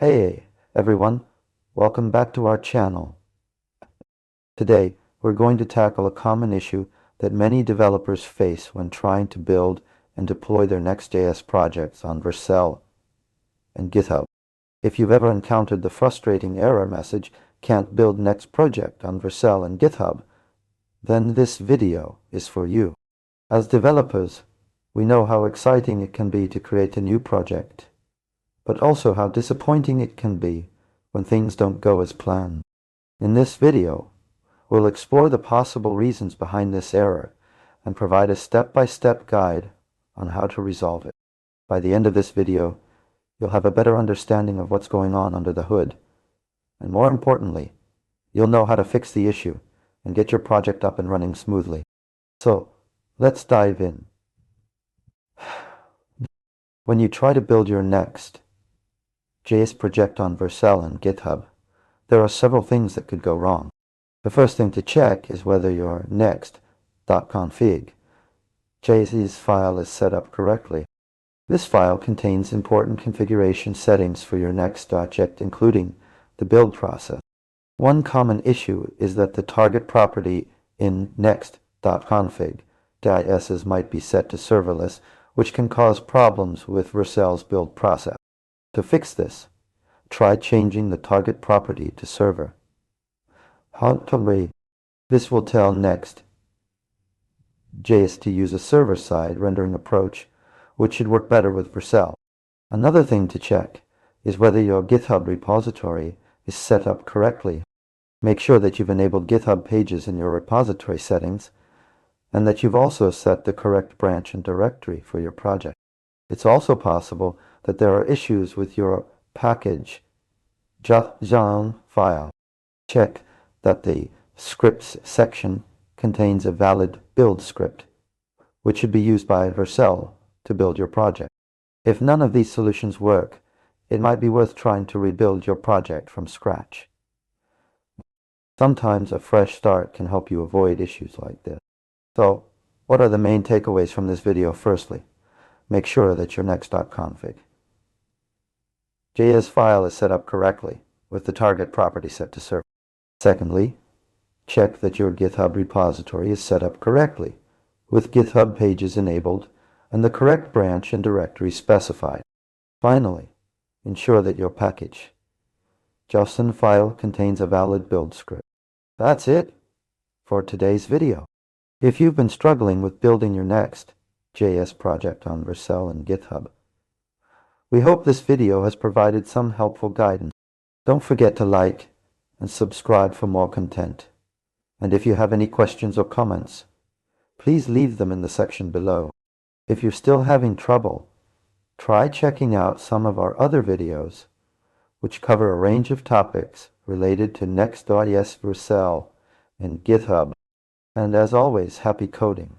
Hey everyone, welcome back to our channel. Today we're going to tackle a common issue that many developers face when trying to build and deploy their Next.js projects on Vercel and GitHub. If you've ever encountered the frustrating error message, "Can't build Next project on Vercel and GitHub," then this video is for you. As developers, we know how exciting it can be to create a new project, but also how disappointing it can be when things don't go as planned. In this video, we'll explore the possible reasons behind this error and provide a step-by-step guide on how to resolve it. By the end of this video, you'll have a better understanding of what's going on under the hood, and more importantly, you'll know how to fix the issue and get your project up and running smoothly. So, let's dive in. When you try to build your Next.js project on Vercel and GitHub, there are several things that could go wrong. The first thing to check is whether your Next.config.js file is set up correctly. This file contains important configuration settings for your Next.js, including the build process. One common issue is that the target property in Next.config.js might be set to serverless, which can cause problems with Vercel's build process. To fix this, try changing the target property to server. This will tell Next.js to use a server-side rendering approach, which should work better with Vercel. Another thing to check is whether your GitHub repository is set up correctly. Make sure that you've enabled GitHub pages in your repository settings, and that you've also set the correct branch and directory for your project. It's also possible that there are issues with your package .jan file. Check that the scripts section contains a valid build script, which should be used by Vercel to build your project. If none of these solutions work, it might be worth trying to rebuild your project from scratch. Sometimes a fresh start can help you avoid issues like this. So, what are the main takeaways from this video? Firstly, make sure that your Next.config.js file is set up correctly with the target property set to server. Secondly, check that your GitHub repository is set up correctly with GitHub pages enabled and the correct branch and directory specified. Finally, ensure that your package .json file contains a valid build script. That's it for today's video. If you've been struggling with building your Next.js project on Vercel and GitHub, we hope this video has provided some helpful guidance. Don't forget to like and subscribe for more content. And if you have any questions or comments, please leave them in the section below. If you're still having trouble, try checking out some of our other videos, which cover a range of topics related to Next.js, Vercel, and GitHub. And as always, happy coding.